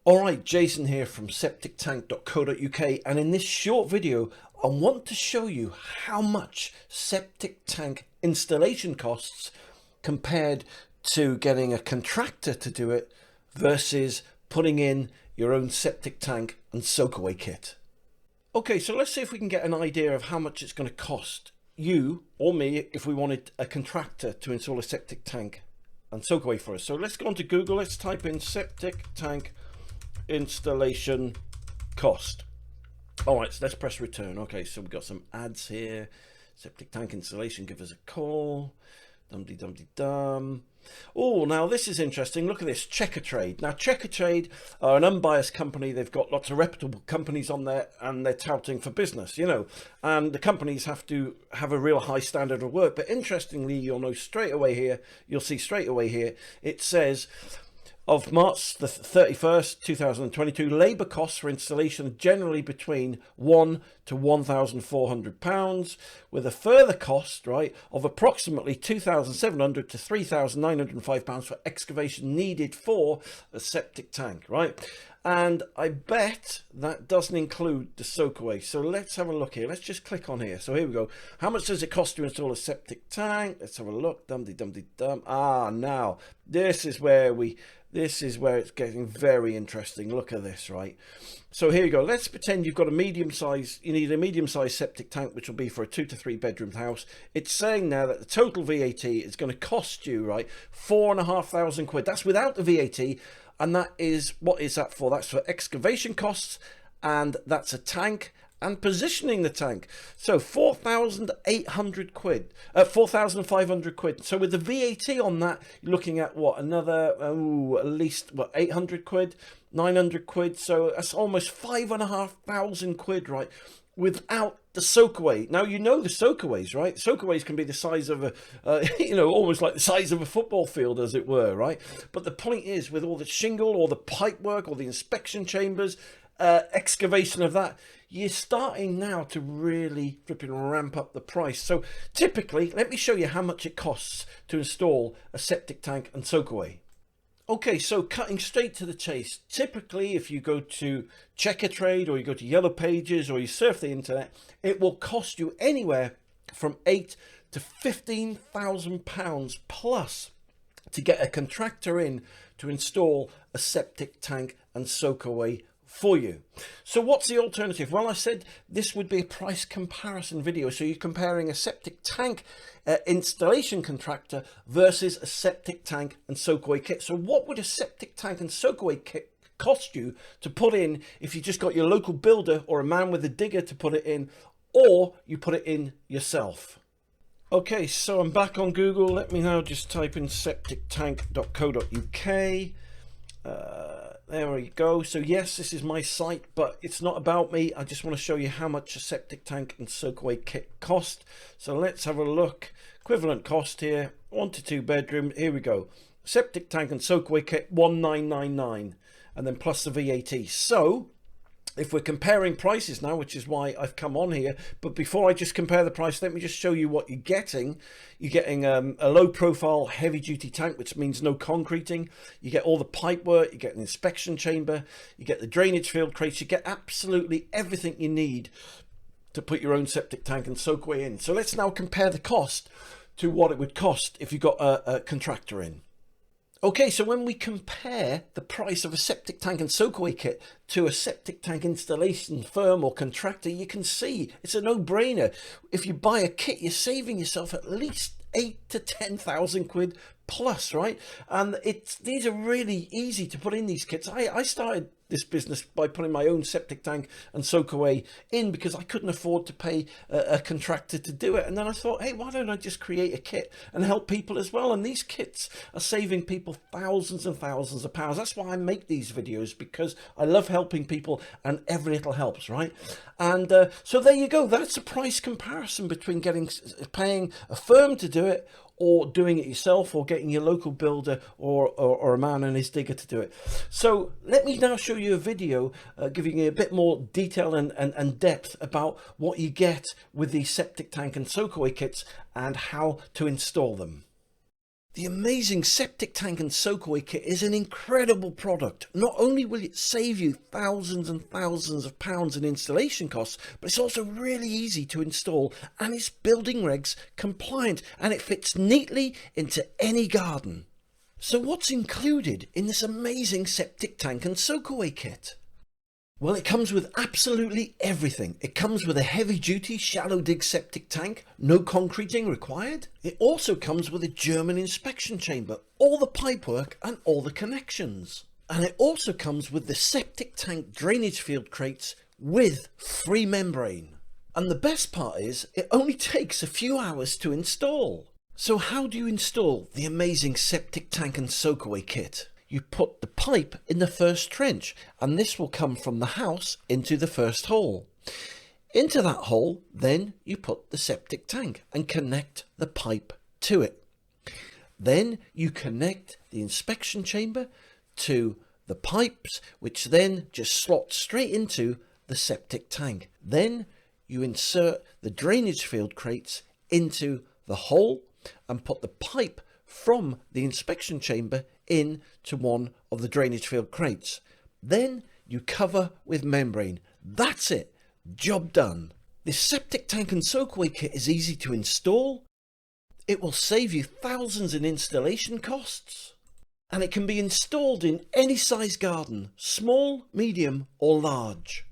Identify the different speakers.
Speaker 1: Alright, Jason here from septictank.co.uk, and in this short video I want to show you how much septic tank installation costs compared to getting a contractor to do it versus putting in your own septic tank and soakaway kit. Okay, so let's see if we can get an idea of how much it's going to cost you or me if we wanted a contractor to install a septic tank and soakaway for us. So let's go onto Google, let's type in septic tank installation cost. All right, so let's press return. Okay, so we've got some ads here. Septic tank installation, give us a call. Dum-de-dum-de-dum. Oh, now this is interesting. Look at this, Trade. Now Trade are an unbiased company. They've got lots of reputable companies on there and they're touting for business, you know, and the companies have to have a real high standard of work. But interestingly, you'll see straight away here, it says of March the 31st, 2022, labour costs for installation are generally between £1,000 to £1,400, with a further cost, right, of approximately £2,700 to £3,905 for excavation needed for a septic tank, right? And I bet that doesn't include the soakaway. So let's have a look here. Let's just click on here. So here we go. How much does it cost to install a septic tank? Let's have a look. Dum-de-dum-de-dum. Now this is where it's getting very interesting. Look at this, right? So here you go. Let's pretend you've got a you need a medium-sized septic tank, which will be for a 2 to 3 bedroom house. It's saying now that the total VAT is going to cost you, right, £4,500. That's without the VAT. And that is, what is that for? That's for excavation costs, and that's a tank and positioning the tank. So £4,500. So with the VAT on that, you're looking at what, another at least what, £800, £900. So that's almost £5,500, right? Without the soakaway. Now, you know the soakaways, right? Soakaways can be the size of a, almost like the size of a football field, as it were, right? But the point is, with all the shingle or the pipe work or the inspection chambers, excavation of that, you're starting now to really flipping ramp up the price. So typically, let me show you how much it costs to install a septic tank and soakaway. Okay, so cutting straight to the chase, typically if you go to Trade or you go to Yellow Pages or you surf the internet, it will cost you anywhere from £8,000 to £15,000 plus to get a contractor in to install a septic tank and soakaway for you. So what's the alternative? Well, I said this would be a price comparison video. So you're comparing a septic tank installation contractor versus a septic tank and soakaway kit. So what would a septic tank and soakaway kit cost you to put in if you just got your local builder or a man with a digger to put it in, or you put it in yourself? Okay, so I'm back on Google. Let me now just type in septictank.co.uk. There we go. So yes, this is my site, but it's not about me. I just want to show you how much a septic tank and soakaway kit cost. So let's have a look. Equivalent cost here, 1 to 2 bedroom. Here we go. Septic tank and soakaway kit, 1999, and then plus the VAT. So if we're comparing prices now, which is why I've come on here, but before I just compare the price, let me just show you what you're getting. You're getting a low profile heavy duty tank, which means no concreting. You get all the pipe work, you get an inspection chamber, you get the drainage field crates, you get absolutely everything you need to put your own septic tank and soakaway in. So let's now compare the cost to what it would cost if you got a contractor in. Okay, so when we compare the price of a septic tank and soakaway kit to a septic tank installation firm or contractor, you can see it's a no-brainer. If you buy a kit, you're saving yourself at least £8,000 to £10,000 plus, right? And these are really easy to put in, these kits. I started this business by putting my own septic tank and soakaway in because I couldn't afford to pay a contractor to do it. And then I thought, hey, why don't I just create a kit and help people as well? And these kits are saving people thousands and thousands of pounds. That's why I make these videos, because I love helping people and every little helps, right? And so there you go. That's a price comparison between paying a firm to do it or doing it yourself, or getting your local builder or a man and his digger to do it. So let me now show you a video giving you a bit more detail and depth about what you get with these septic tank and soakaway kits and how to install them. The amazing septic tank and soakaway kit is an incredible product. Not only will it save you thousands and thousands of pounds in installation costs, but it's also really easy to install and it's building regs compliant and it fits neatly into any garden. So what's included in this amazing septic tank and soakaway kit? Well, it comes with absolutely everything. It comes with a heavy-duty shallow dig septic tank, no concreting required. It also comes with a German inspection chamber, all the pipework and all the connections. And it also comes with the septic tank drainage field crates with free membrane. And the best part is, it only takes a few hours to install. So how do you install the amazing septic tank and soakaway kit? You put the pipe in the first trench and this will come from the house into the first hole. Into that hole, then you put the septic tank and connect the pipe to it. Then you connect the inspection chamber to the pipes, which then just slot straight into the septic tank. Then you insert the drainage field crates into the hole and put the pipe from the inspection chamber in to one of the drainage field crates. Then you cover with membrane. That's it. Job done. This septic tank and soakaway kit is easy to install. It will save you thousands in installation costs. And it can be installed in any size garden, small, medium or large.